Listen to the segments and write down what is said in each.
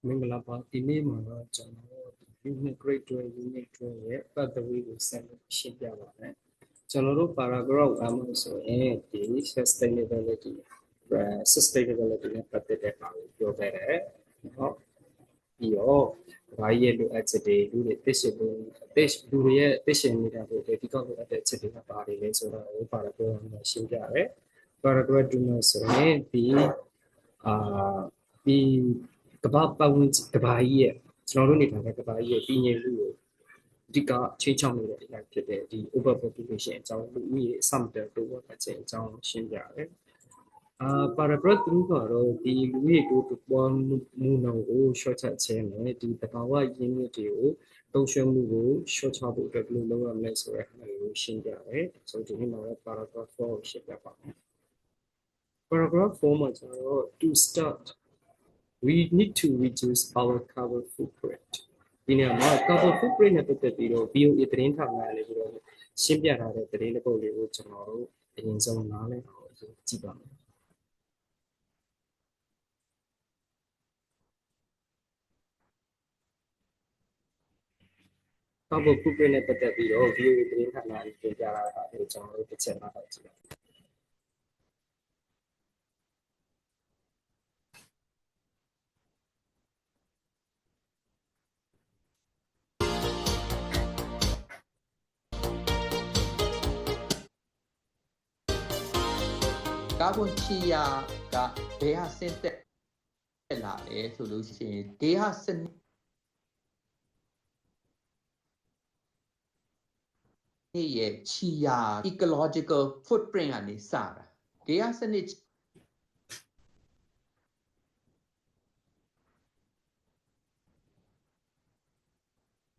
မင်္ဂလာပါဒီနေ့မှာတော့ကျွန်တော်တို့ unit grade 12 unit 12ရဲ့ pathway ကိုဆက်လက်ရှင်းပြပါမယ်ကျွန်တော်တို့ paragraph 1မှာဆိုရင်ဒီ sustainability နဲ့ပတ်သက်တဲ့ဟာကိုပြောခဲ့တယ်เนาะပြီးတော့ဘာရဲ့လိုအပ်ချက်တွေလူတွေသိရှိဖို့လူတွေရဲ့သိရှိနေတာကိုဒီကောက်လိုအပ်တဲ့ချက်တွေကဘာတွေလဲဆိုတော့ paragraph မှာရှင်းပြတယ် paragraph 2မှာဆိုရင်ဒီကမ္ဘာပတ်ဝန်းကျင်ကမ္ဘာကြီးရဲ့ကျွန်တော်တို့နေထိုင်တဲ့ကမ္ဘာကြီးရဲ့ပြည်ငြိမ်မှုကိုအဓိကချိန်ချောက်နေတဲ့အရာဖြစ်တဲ့ဒီ overpopulation အကြောင်းလူဦးရေအဆမတန်တိုးပွားခြင်းအကြောင်းရှင်းပြရတယ်paragraph 3ကတော့ဒီလူဦးရေတိုးပွားမှုနှုန်းကိုရှော့ချခြင်းနဲ့ဒီသဘာဝရင်းမြစ်တွေကိုတုံ့ပြန်မှုကိုရှော့ချဖို့အတွက်ဘယ်လိုလုပ်ရမလဲဆိုတဲ့ဟာကိုရှင်းပြရတယ်ဆိုတော့ဒီနေ့မှာ paragraph 4ကိုရှင်းပြပါမယ် paragraph 4မှာကျွန်တော် to start we need to reduce our carbon footprint ဒီနေရာမှာ carbon footprint နဲ့ပတ်သက်ပြီးတော့ BOE သတင်းဌာနလည်းပြီးတော့ရှင်းပြထားတဲ့သတင်းတစ်ပုဒ်လေးကိုကျွန်တော်တို့အရင်ဆုံးနားလည်အောင်ကြည့်ပါမယ် carbon footprint နဲ့ပတ်သက်ပြီးတော့ BOE သတင်းဌာနကြီးပြင်ပြတာကိုကျွန်တော်တို့တစ်ချက်နားလည်ကြည့်ပါမယ်ကာဗွန်ချီယာကဘယ်ဟာဆင်းသက်လာလဲဆိုလို့ရှိရင်ဒေဟစနစ်ရဲ့ချီယာ ecological footprint ကနေစတာဒေဟစနစ်ခ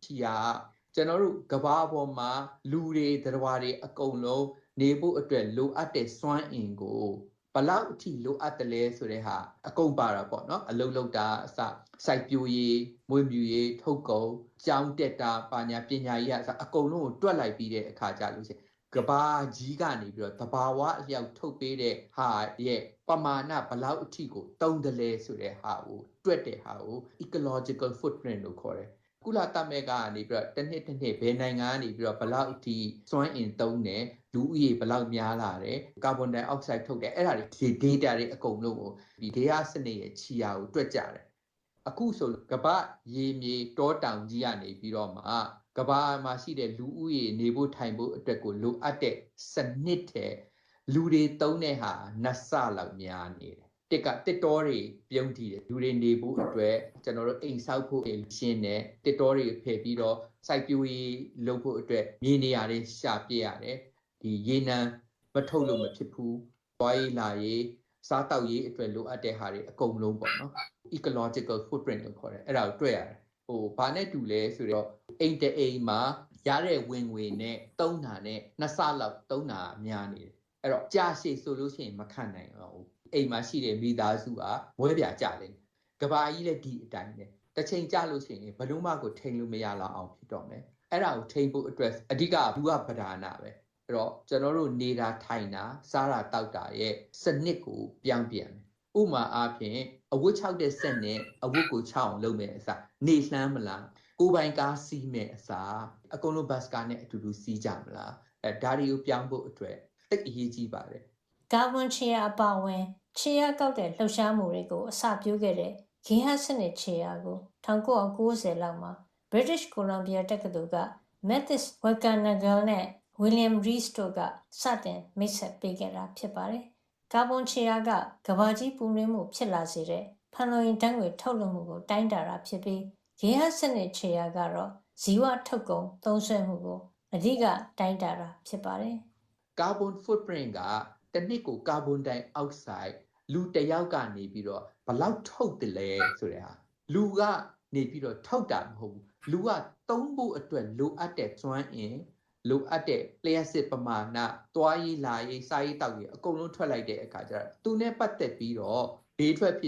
ျီယာကျွန်တော်တို့ကမ္ဘာပေါ်မှာလူတွေသတ္တဝါတွေအကုန်လုံးနေဖို့အတွက်လိုအပ်တဲ့စွမ်းအင်ကိုဘလောက်အထိလိုအပ်တယ်လဲဆိုတဲ့ဟာအကုန်ပါတာပေါ့နော်အလုံးလုံးတာအစစိုက်ပျိုးရေးမွေးမြူရေးထုတ်ကုန်ကျောင်းတက်တာပညာရေးအကုန်လုံးကိုတွက်လိုက်ပြီးတဲ့အခါကျလို့ရှိရင်ကဘာကြီးကနေပြီးတော့တဘာဝအလျောက်ထုတ်ပေးတဲ့ဟာရဲ့ပမာဏဘလောက်အထိကိုတုံးတယ်လဲဆိုတဲ့ဟာကိုတွက်တဲ့ဟာကို ecological footprint လို့ခေါ်တယ်ကုလသမဂ္ဂကနေပြီးတော့တစ်နှစ်ဘယ်နိုင်ငံကနေပြီးတော့ဘလောက်အထိစွမ်းအင်သုံးတယ်လူဦးရေဘလောက်များလာတယ်ကာဗွန်ဒိုင်အောက်ဆိုက်ထုတ်တယ်အဲ့ဒါတွေ data တွေအကုန်လုံးကိုဒီဒေဟစနစ်ရဲ့ချီယာကိုတွက်ကြတယ်အခုဆိုကမ္ဘာရေမြေတောတောင်ကြီးကနေပြီးတော့မှကမ္ဘာမှာရှိတဲ့လူဦးရေနေဖို့ထိုင်ဖို့အတွက်ကိုလိုအပ်တဲ့စနစ်တဲ့လူတွေသုံးတဲ့ဟာနှစ်ဆလောက်များနေတယ်တစ်တောတွေပြုံးထီတယ်လူတွေနေဖို့အတွက်ကျွန်တော်တို့အိမ်ဆောက်ဖို့ရှင်းတယ်တစ်တောတွေဖယ်ပြီးတော့စိုက်ပျိုးရေးလုပ်ဖို့အတွက်မြေနေရာတွေရှာပြရတယ်ဒီရေနံမထုတ်လို့မဖြစ်ဘူးတွားရေးလာရေးစားတောက်ရေးအတွက်လိုအပ်တဲ့ဟာတွေအကုန်လုံးပေါ့နော် ecological footprint လို့ခေါ်တယ်အဲ့ဒါကိုတွေ့ရတယ်ဘာနဲ့တူလဲဆိုတော့အိမ်တအိမ်မှာရတဲ့ဝင်ငွေနဲ့သုံးတာနဲ့နှစ်ဆလောက်သုံးတာများနေတယ်အဲ့တော့ကြာရှည်ဆိုလို့ရှိရင်မခံနိုင်တော့ဘူးအိမ်မှာရှိတဲ့မိသားစုကဝဲပြကြလိမ့်မယ်ကဘာကြီးလည်းဒီအတိုင်းပဲတစ်ချိန်ကြာလို့ရှိရင်ဘလို့မှကိုထိန်လို့မရတော့အောင်ဖြစ်တော့မယ်အဲ့ဒါကိုထိန်ဖို့အတွက်အဓိကဘူကပဓာနာပဲအဲ့တော့ကျွန်တော်တို့နေတာထိုင်တာစားတာတောက်တာရဲ့စနစ်ကိုပြောင်းပြန်ဥမာအားဖြင့်အဝတ်6တဲ့စက်နဲ့အဝတ်ကို6အောင်လုပ်မယ်အစားနေလှမ်းမလားကိုပိုင်ကားစီးမယ်အစားအကုန်လုံးဘတ်စကားနဲ့အတူတူစီးကြမလားဒါတွေကိုပြောင်းဖို့အတွက်တိတ်အရေးကြီးပါတယ်ကာဗွန်ချီယာအပါအဝင်ချီယာကောက်တဲ့လှုပ်ရှားမှုတွေကိုအစပြုခဲ့တဲ့ဂေဟစနစ်ချီယာကို1990လောက်မှာ British Columbia တက္ကသိုလ်က Mathis Wickranagal နဲ့ William Rees တို့ကစတင်မိတ်ဆက်ပေးခဲ့တာဖြစ်ပါတယ်။ကာဗွန်ချီယာကကမ္ဘာကြီးပူနွေးမှုဖြစ်လာစေတဲ့ဖန်လုံအိမ်ဓာတ်ငွေထုတ်လွှတ်မှုကိုတိုင်းတာတာဖြစ်ပြီးဂေဟစနစ်ချီယာကတော့ဇီဝထုတ်ကုန်သုံးစွဲမှုကိုအဓိကတိုင်းတာတာဖြစ်ပါတယ်။ Carbon footprint ကတစ်နှစ်ကိုကာဗွန်ဒိုင်အောက်ဆိုက်လူတစ်ယောက်ကနေပြီးတော့ဘလောက်ထုတ်တယ်လဲဆိုတဲ့ဟာလူကနေပြီးတော့ထုတ်တာမဟုတ်ဘူးလူကသုံးဖို့အတွက်လိုအပ်တဲ့စွမ်းအင်လိုအပ်တဲ့လျှက်စစ်ပမာဏတွားရေးလာရေးစားရေးတောက်ရေးအကုန်လုံးထွက်လိုက်တဲ့အခါကျတော့သူနဲ့ပတ်သက်ပြီးတော့ဘေးထွက်ဖြ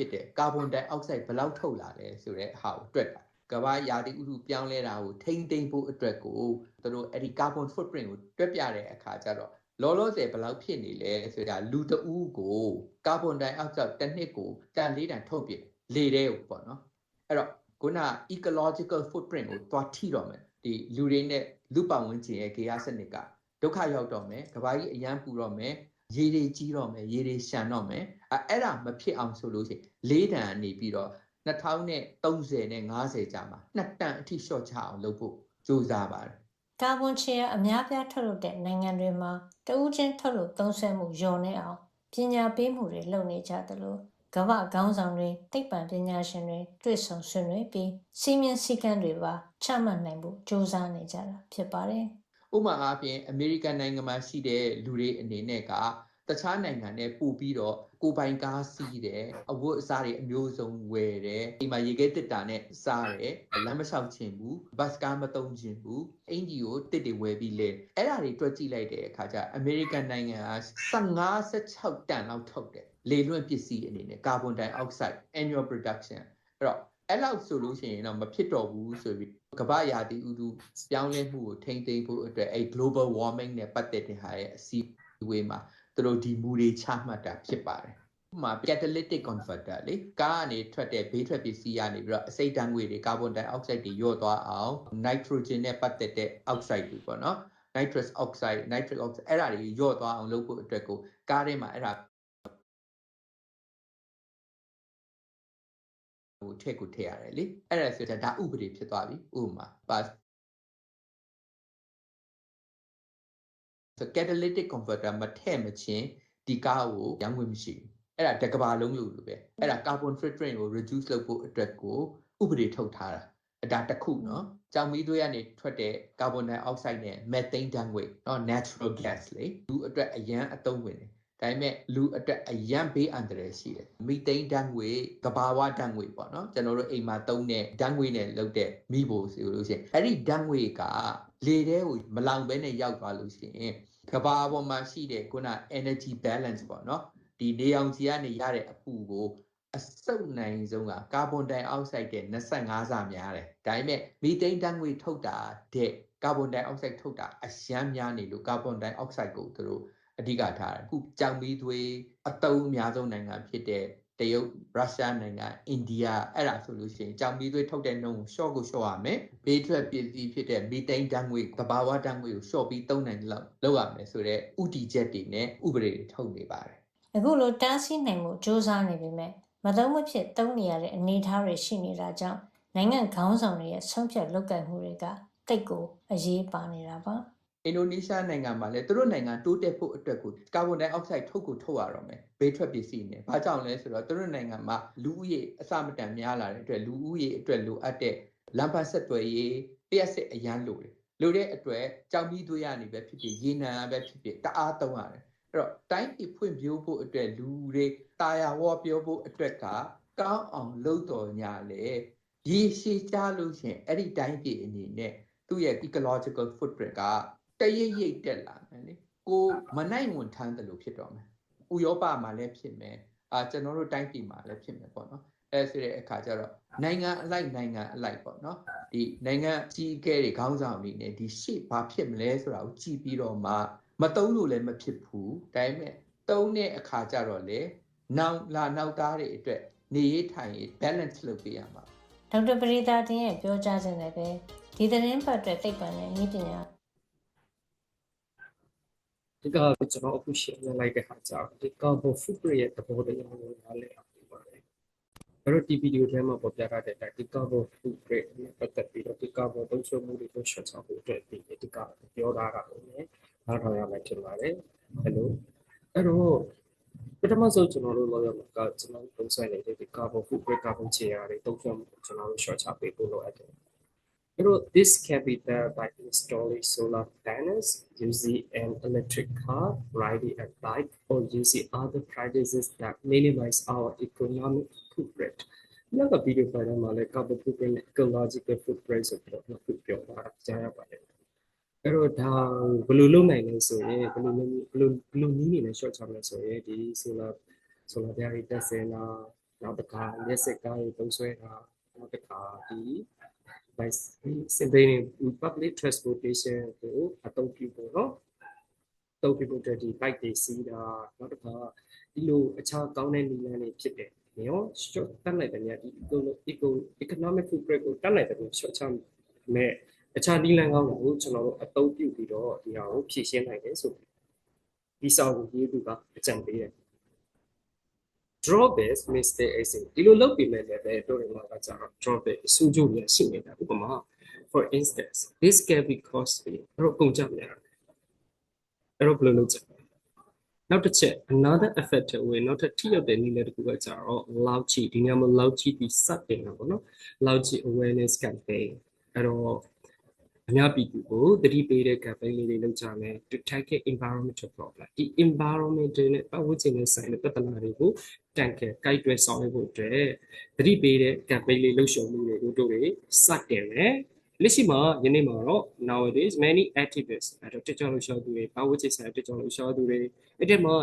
စ်တဲ့ကာဗွန်ဒိုင်အောက်ဆိုက်ဘလောက်ထုတ်လာလဲဆိုတဲ့ဟာကိုတွက်တာကမ္ဘာရာသီဥတုပြောင်းလဲတာကိုထိမ့်သိမ့်ဖို့အတွက်ကိုသူတို့အဲ့ဒီ carbon footprint ကိုတွက်ပြတဲ့အခါကျတော့လောလောဆယ်ဘယ်လောက်ဖြစ်နေလဲဆိုတာလူတဦးကိုကာဗွန်ဒိုင်အောက်ဆိုက်တစ်နှစ်ကိုတန်4 တန်ထုတ်ပြလေတဲ့ကိုပေါ့နော် အဲ့တော့ခုန ecological footprint ကိုသွားထိတော့မယ်ဒီလူတွေနဲ့လူပတ်ဝန်းကျင်ရဲ့ဂေဟစနစ်ကဒုက္ခရောက်တော့မယ်ကဘာကြီးအရန်ပူတော့မယ်ရေတွေကြီးတော့မယ်ရေတွေရှံတော့မယ်အဲ့ဒါမဖြစ်အောင်ဆိုလို့ရှိရင်၄တန်နေပြီးတော့2030နဲ့50ကြာမှာ2တန်အထိလျှော့ချအောင်လုပ်ဖို့ကြိုးစားပါတယ်ကာဗွန်ချေယာအများပြားထုတ်လုပ်တဲ့နိုင်ငံတွေမှာတဦးချင်းထုတ်လုပ်သုံးစွဲမှုလျော့နေအောင်ပညာပေးမှုတွေလုပ်နေကြသလိုကမ္ဘာခေါင်းဆောင်တွေသိပ္ပံပညာရှင်တွေတွေ့ဆုံဆွေးနွေးပြီးစီမင်းစည်းကမ်းတွေပါချမှတ်နိုင်ဖို့ကြိုးစားနေကြတာဖြစ်ပါတယ်။ဥပမာအားဖြင့်အမေရိကန်နိုင်ငံမှာရှိတဲ့လူတွေအနေနဲ့ကတခြားနိုင်ငံနဲ့ပို့ပြီးတော့ကိုပိုင်ကားစီးတယ်အဝတ်အစားတွေအမျိုးစုံဝယ်တယ်ဒီမှာရေခဲတစ်တာနဲ့စားတယ်လမ်းမလျှောက်ချင်ဘူးဘတ်စကားမသုံးချင်ဘူးအင်ဂျီကိုတစ်တွေဝယ်ပြီးလဲအဲ့ဒါတွေတွက်ကြည့်လိုက်တဲ့အခါကျအမေရိကန်နိုင်ငံက15-16 တန်လောက်ထုတ်တယ်လေလွင့်ပစ္စည်းအနေနဲ့ကာဗွန်ဒိုင်အောက်ဆိုက် annual production အဲ့တော့အဲ့လောက်ဆိုလို့ရှိရင်တော့မဖြစ်တော့ဘူးဆိုပြီးကမ္ဘာရာသီဥတုပြောင်းလဲမှုကိုထိန်းသိမ်းဖို့အတွက်အဲ့ global warming နဲ့ပတ်သက်တဲ့ဟာရဲ့အစည်းအဝေးမှာသူတို့ဒီမူတွေချမှတ်တာဖြစ်ပါတယ်။ဥပမာ catalytic converter လေကားကနေထွက်တဲ့ဘေးထွက်ပစ္စည်းကနေပြီးတော့အဆိပ်ဓာတ်ငွေတွေကာဗွန်ဒိုင်အောက်ဆိုက်တွေလျော့သွားအောင် nitrogen နဲ့ပတ်သက်တဲ့အောက်ဆိုက်တွေပေါ့နော် nitrous oxide nitric oxide အဲ့ဒါတွေလျော့သွားအောင်လုပ်ဖို့အတွက်ကိုကားထဲမှာအဲ့ဒါဟိုထည့်ကိုထည့်ရတယ်လေအဲ့ဒါဆိုတော့ဒါဥပဒေဖြစ်သွားပြီဥပမာပါcatalytic converter မထည့်မချင်းဒီကားကိုရောင်းခွင့်မရှိဘူးအဲ့ဒါတကဘာလုံးလို့ပဲအဲ့ဒါ carbon footprint ကို reduce လုပ်ဖို့အတွက်ကိုဥပဒေထုတ်ထားတာဒါတစ်ခုเนาะကြောင်မီးသွေးကနေထွက်တဲ့ carbon dioxide နဲ့ methane ဓာတ်ငွေ့เนาะ natural gas လေလူအတွက်အရန်အသုံးဝင်တယ်ဒါပေမဲ့လူအတွက်အရန်ဘေးအန္တရာယ်ရှိတယ်မီသိန်းဓာတ်ငွေကဘာဝဓာတ်ငွေပေါ့နော်ကျွန်တော်တို့အိမ်မှာသုံးတဲ့ဓာတ်ငွေနဲ့လုပ်တဲ့မိဖို့ဆိုလို့ရှိရင်အဲ့ဒီဓာတ်ငွေကလေထဲကိုမလောင်ဘဲနဲ့ရောက်သွားလို့ရှိရင်ကဘာပေါ်မှာရှိတဲ့ခုန energy balance ပေါ့နော်ဒီနေအောင်ခြည်ကနေရတဲ့အပူကိုအစုပ်နိုင်ဆုံးကကာဗွန်ဒိုင်အောက်ဆိုက်တဲ့25ဆများတယ်ဒါပေမဲ့မီသိန်းဓာတ်ငွေထုတ်တာတဲ့ကာဗွန်ဒိုင်အောက်ဆိုက်ထုတ်တာအရန်များနေလို့ကာဗွန်ဒိုင်အောက်ဆိုက်ကိုသူတို့အဓိကထားတယ်အခုကြောင်မီးသွေးအသုံးအများဆုံးနိုင်ငံဖြစ်တဲ့တရုတ်ရုရှားနိုင်ငံအိန္ဒိယအဲ့ဒါဆိုလို့ရှိရင်ကြောင်မီးသွေးထုတ်တဲ့နှုန်းကိုရှော့ကိုရှော့ရမယ်ဘေးထွက်ပစ္စည်းဖြစ်တဲ့မီသိန်းဓာတ်ငွေသဘာဝဓာတ်ငွေကိုရှော့ပြီးသုံးနိုင်လောက်လုပ်ရမယ်ဆိုတော့ဥတီချက်တွေနဲ့ဥပဒေတွေထုတ်နေပါတယ်အခုလိုတားဆီးနိုင်မှုစ조사နေပေမဲ့မသုံးမဖြစ်သုံးနေရတဲ့အနေအထားတွေရှိနေတာကြောင့်နိုင်ငံခေါင်းဆောင်တွေရဲ့ဆုံးဖြတ်လုပ်ကိုင်မှုတွေကတိတ်ကိုအရေးပါနေတာပါအင်ဒိုနီးရှားနိုင်ငံမှာလည်းသူတို့နိုင်ငံတိုးတက်ဖို့အတွက်ကိုကာဗွန်ဒိုင်အောက်ဆိုက်ထုတ်ကိုထုတ်ရတော့မယ်ဘေးထွက်ပစ္စည်းနဲ့ဘာကြောင့်လဲဆိုတော့သူတို့နိုင်ငံမှာလူဦးရေအစမတန်များလာတဲ့အတွက်လူဦးရေအတွက်လိုအပ်တဲ့လမ်းပန်းဆက်သွယ်ရေးလျှက်စစ်အရန်လိုတယ်လိုတဲ့အတွက်ကြောင်မီးသွေးရနေပဲဖြစ်ဖြစ်ရေနံပဲဖြစ်ဖြစ်တအားသုံးရတယ်အဲ့တော့တိုင်းပြည်ဖွံ့ဖြိုးဖို့အတွက်လူတွေတာယာဝပြောဖို့အတွက်ကကောင်းအောင်လုပ်တော်ညာလေရေရှည်ကြလို့ရှင်အဲ့ဒီတိုင်းပြည်အနေနဲ့သူ့ရဲ့ ecological footprint ကတရိပ်ရိပ်တက်လာမယ်လေကိုမနိုင်ဝန်ထမ်းတယ်လို့ဖြစ်တော့မယ်ဥရောပမှာလည်းဖြစ်မယ်ကျွန်တော်တို့တိုင်းပြည်မှာလည်းဖြစ်မယ်ပေါ့နော်အဲဆိုတဲ့အခါကျတော့နိုင်ငံအလိုက်ပေါ့နော်ဒီနိုင်ငံကြီးအကဲတွေခေါင်းဆောင်တွေနဲ့ဒီရှေ့ဘာဖြစ်မလဲဆိုတာကိုကြည့်ပြီးတော့မှမတုံးလို့လည်းမဖြစ်ဘူးဒါပေမဲ့တုံးတဲ့အခါကျတော့လေနောက်သားတွေအတွက်နေရေးထိုင်ရေး balance လုပ်ပေးရမှာဒေါက်တာပရိသတင်ရဲ့ပြောကြားခြင်းနဲ့ပဲဒီသတင်းပတ်အတွက်သိပ္ပံနဲ့နည်းပညာဒီကကျွန်တော်အခုရှင်းလိုက်တဲ့ဟာကြောင့်ဒီ carbon footprint ရဲ့သဘောတရားကိုနားလည်အောင်ပြပါတယ်။အဲ့တော့ဒီဗီဒီယိုထဲမှာပေါ်ပြထားတဲ့အတိုင်းဒီ carbon footprint နဲ့ပတ်သက်ပြီးတော့ဒီ carbon သုံးစွဲမှုတွေကိုရှင်းချဖို့အတွက်ဒီကပြောထားတာကိုလည်းနားထောင်ရမယ်ထင်ပါတယ်။အဲ့တော့ပထမဆုံးကျွန်တော်တို့လောက်ရမှာကကျွန်တော်သုံးစွဲနေတဲ့ဒီ carbon footprint carbon ခြေရာတွေသုံးစွဲမှုကိုကျွန်တော်တို့ရှင်းချပေးဖို့လိုအပ်တယ်။ This can be done by installing solar panels, using an electric car, riding a bike, or using other practices that minimize our economic footprint. နောက် video file မှာလည်း carbon footprint နဲ့ ecological footprint ဆိုပြီးတော့ပြောတာကြားရပါတယ်။အဲ့တော့ဒါဘယ်လိုလုပ်နိုင်လဲဆိုရင်ဘယ်လိုနည်းနဲ့ short ချမယ်ဆိုရင်ဒီ solar ပြားတွေတက်စင်တာနောက်တစ်ခါလက်စကားတွေသုံးစွဲတာနောက်တစ်ခါဒီ by simply public transportation ကိုအသုံးပြုဖို့เนาะသုံးပြုဖို့တည်းဒီ bike တွေစီးတာနောက်တစ်ခါဒီလိုအခြားကောင်းတဲ့နည်းလမ်းတွေဖြစ်တယ် ရောရှော့တက်လိုက်တဲ့ညဒီ economic footprint ကိုတက်လိုက်တဲ့ရှော့ချမဲ့အခြားနည်းလမ်းကောင်းတွေကိုကျွန်တော်တို့အသုံးပြုပြီးတော့ဒီဟာကိုဖြည့်ရှင်းနိုင်တယ်ဆိုဒီစာကိုရေးသူကအကြံပေးတယ် drawbacks mistake exit ဒီလိုလုပ်ပြီးမဲ့လည်းပဲတို့တွေမှာကကြတော့ drawback အဆူကျိုးရရှိနေတာဥပမာ for instance this can be costly အဲ့တော့ကုန်ကြများအဲ့တော့ဘယ်လိုလုပ်ကြလဲနောက်တစ်ချက် another effective way နောက်တစ်ထိရောက်တဲ့နည်းလည်းတစ်ခုကကြတော့ loud ချီဒီနေရာမှာ loud ချီဒီစတင်တာပေါ့နော် loud ချီ awareness campaign အဲ့တော့အများပြည်သူကိုသတိပေးတဲ့ campaign လေးတွေလုပ်ကြမယ် to tackle environmental problem ဒီ environment နဲ့ပတ်ဝန်းကျင်နဲ့ဆိုင်တဲ့ပြဿနာတွေကိုတန်ခဲကိုက်တွယ်ဆောင်ရွက်ဖို့အတွက်သတိပေးတဲ့ campaign လေးလှုပ်ရှားမှုတွေကိုတို့တွေစတင်မယ်လက်ရှိမှာယနေ့မှာတော့ nowadays many activists အဲ့တော့တက်ကြွလှုပ်ရှားသူတွေပတ်ဝန်းကျင်ဆိုင်တက်ကြွလှုပ်ရှားသူတွေအဲ့ဒီမှာ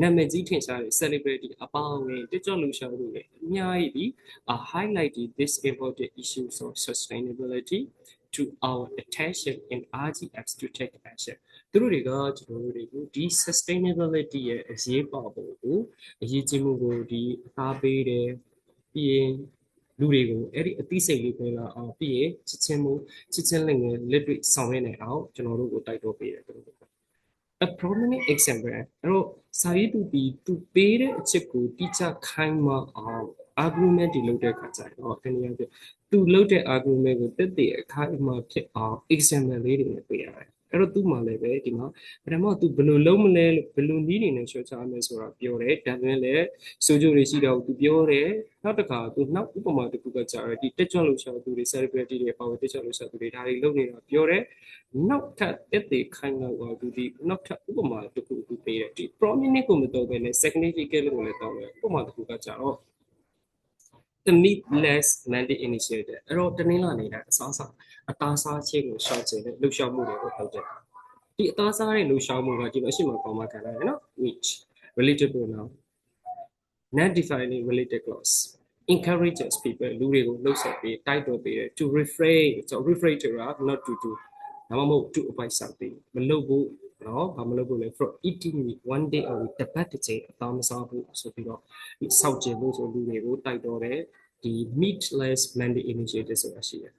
နာမည်ကြီးထင်ရှားတဲ့ celebrity အပေါင်းနဲ့တက်ကြွလှုပ်ရှားသူတွေအများကြီး highlighted this important issues of sustainability to our attention and urge us to take action သူတို့တွေကကျွန်တော်တို့တွေကိုဒီ sustainability ရဲ့အရေးပါပုံကိုအရေးကြီးမှုကိုဒီအသားပေးတယ်ပြီးရင်လူတွေကိုအဲ့ဒီအသိစိတ်လေးပေးလာအောင်ပြီးရင်ချစ်ချင်းမှုချစ်ချင်းလေးငယ်လက်တွေ့ဆောင်ရနေအောင်ကျွန်တော်တို့ကိုတိုက်တွန်းပေးတယ်သူတို့ a prominent example အဲ့တော့စာရေးသူပြီးသူပေးတဲ့အချက်ကိုတိကျခိုင်းမအောင် argument တွေလုပ်တဲ့အခါကျတော့တနည်းအားဖြင့်သူလုပ်တဲ့ argument ကိုတက်တဲ့အခိုင်အမာဖြစ်အောင် example လေးတွေနဲ့ပေးရတယ်အဲ့တော့သူ့မှာလည်းပဲဒီမှာပထမသူဘယ်လိုလုပ်မလဲဘယ်လိုနည်းတွေနဲ့ရှော့ချရမလဲဆိုတာပြောတယ်ဒါပေမဲ့လည်းစိုးကျိုးတွေရှိတော့သူပြောတယ်နောက်တစ်ခါသူနောက်ဥပမာတစ်ခုကကြာတယ်ဒီတက်ကြွလို့ရှာသူတွေ celebrity တွေပေါ့တက်ကြွလို့ရှာသူတွေဒါတွေလုပ်နေတာပြောတယ်နောက်ထပ်တက်တဲ့ခိုင်းတော့သူဒီနောက်ထပ်ဥပမာတစ်ခုသူပေးတယ်ဒီ prominent ကိုမတော့ဘဲနဲ့ significant လို့လည်းတော့တယ်ဥပမာတစ်ခုကကြာတော့the meat less mandate initiative အဲ့တော့တနင်္လာနေ့ကအစားအသားစားခြင်းကိုရှော့ချင်တဲ့လှုပ်ရှားမှုတွေကိုလုပ်တယ်ဒီအသားစားတဲ့လှုပ်ရှားမှုကဒီလိုအရှိမကောင်းမှခံရတယ်နော် which related pronoun not defining related clause encourages people လူတွေကိုလှုပ်ဆက်ပြီးတိုက်တွန်းပေးတယ် to refrain so refrain to not to do ဒါမှမဟုတ် to avoid something မလုပ်ဘူးနော်ဘာမလုပ်ဘူးလဲ from eating meat one day a week တစ်ပတ်တစ်ချိန်အသားမစားဘူးဆိုပြီးတော့စောင့်ကြည့်လို့ဆိုလူတွေကိုတိုက်တွန်းတယ်ဒီ meatless mandate initiative ဆိုတာရှိတယ်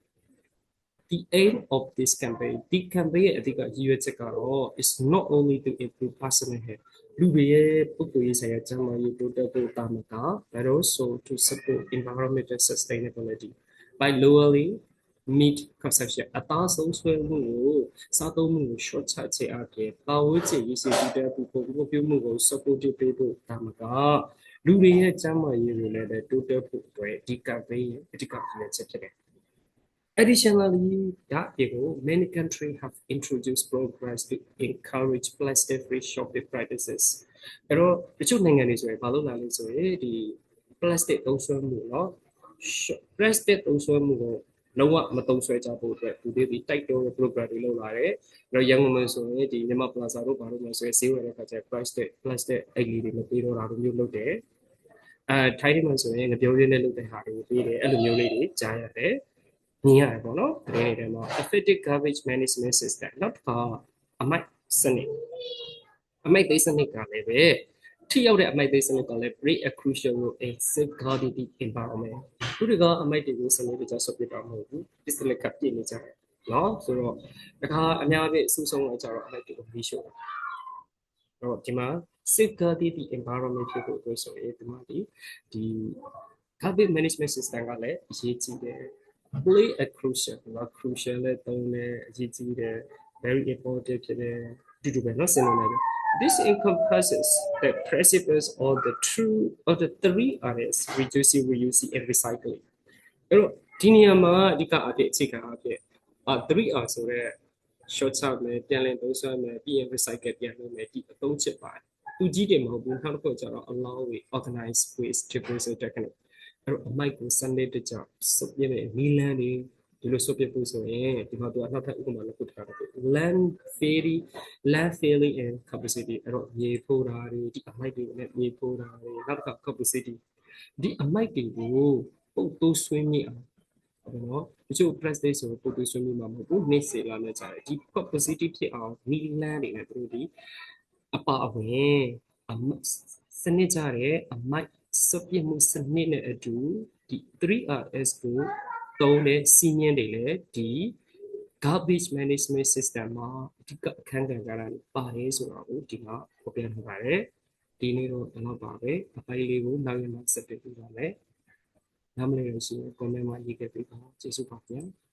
The aim of this campaign ဒီ campaign ရဲ့အဓိကရည်ရွယ်ချက်ကတော့ is not only to improve personal health လူတွေရဲ့ပုဂ္ဂိုလ်ရေးဆိုင်ရာကျန်းမာရေးတိုးတက်ဖို့တာမက but also to support environmental sustainability by lowering meat consumption အသားဆုံးဆွဲမှုကိုစားသုံးမှုကို short ချခြင်းအပြင်ပတ်ဝန်းကျင်ရေးစီတိုးတက်ဖို့ပုံမှုပြုမှုကို support ပေးဖို့တာမကလူတွေရဲ့ကျန်းမာရေးတွေလည်းတိုးတက်ဖို့အတွက်ဒီ campaign ရဲ့အဓိကရည်ရွယ်ချက်ဖြစ်တယ်Additionally, many countries have introduced programs to encourage plastic-free shopping practices. အဲ့တော့တချို့နိုင်ငံတွေဆိုရင်ဘာလို့လာလဲဆိုရင်ဒီ plastic သုံးစွဲမှုเนาะ plastic သုံးစွဲမှုကိုလုံးဝမသုံးစွဲကြဖို့အတွက်ဒီတိုက်တွန်းတဲ့ program တွေလုပ်လာတယ်။အဲ့တော့ရန်ကုန်မှာဆိုရင်ဒီမြန်မာ plaza တို့ဘာလို့လဲဆိုရင်ဈေးဝယ်တဲ့အခါကျ plastic အိတ်လေးတွေမပေးတော့တာတို့မျိုးလုပ်တယ်။ထိုင်းမှာဆိုရင်ငပြောရင်းနဲ့လုပ်တဲ့ဟာတွေကိုပေးတယ်အဲ့လိုမျိုးလေးတွေကြားရတယ်။မြင်ရတယ်ပေါ့နော်ဒီနေ့ထဲမှာ effective garbage management system နောက်တစ်ခါအမိုက်စနစ်အမိုက်သိစနစ်ကလည်းပဲထိရောက်တဲ့အမိုက်သိစနစ်ကလည်း play a crucial role in safeguarding the environment သူတွေကအမိုက်တွေကိုစနစ်တကျဆွတ်ပြတာမဟုတ်ဘူးဒီစနစ်ကပြည့်နေကြတယ်နော်ဆိုတော့တခါအများကြီးအဆူဆုံးလိုက်ကြတော့အမိုက်တွေကိုပြီးရှို့တယ်တော့ဒီမှာ safeguarding the environment ဖြစ်ဖို့အတွက်ဆိုရင်ဒီမှာဒီ garbage management system ကလည်းအရေးကြီးတယ်play a crucial လဲတုံးလဲအရေးကြီးတယ် very important ဖြစ်တယ်တူတူပဲเนาะစင်နေတယ် This encompasses the principles of the three areas reducing reusing and recycling အဲ့တော့ဒီနေရာမှာအဓိကအဖြစ်အခြေခံအဖြစ်3 R ဆိုတဲ့ short term နဲ့ပြန်လည်သုံးစွဲမယ်ပြီးရင် recycle ပြန်လုပ်မယ်ဒီအသုံးချက်ပါတယ်သူကြီးတယ်မဟုတ်ဘူးနောက်တစ်ခုကျတော့ allow with organized waste disposal technique အဲ့တော့အမိုက်ကိုစနစ်တကျစုပ်ပြတဲ့နီလန်းတွေဒီလိုစုပ်ပြဖို့ဆိုရင်ဒီမှာတော့နောက်ထပ်ဥပမာတစ်ခုထားတယ် land filling and capacity အဲ့တော့မြေဖို့တာတွေဒီအမိုက်တွေနဲ့မြေဖို့တာတွေနောက်တစ်ခါ capacity ဒီအမိုက်တွေကိုပုတ်တိုးဆွေးမြေ့အောင်နော်တချို့ plastic ဆိုပုတ်တိုးဆွေးမြေ့မှာမဟုတ်ဘူးနေစေလာနေကြတယ်ဒီ capacity ဖြစ်အောင်နီလန်းတွေနဲ့တို့ဒီအပါအဝင်စနစ်ကြတဲ့အမိုက် စွန့်ပစ်မှုစနစ်နဲ့အတူဒီ 3RS ကိုသုံးတဲ့စီးမြင်တွေလည်းဒီ garbage management system မှာအဓိကအခန်းကဏ္ဍကပါတယ်ဆိုတာကိုဒီမှာဖော်ပြထားပါတယ်ဒီနေ့တော့တော့ပါပဲအပိုင်းလေးကိုနောက်ရက်မှာဆက်တွေ့ပြပါမယ်နားမလည်လို့ရှိရင် comment မှာရေးခဲ့ပေးပါကျေးဇူးပါခင်ဗျာ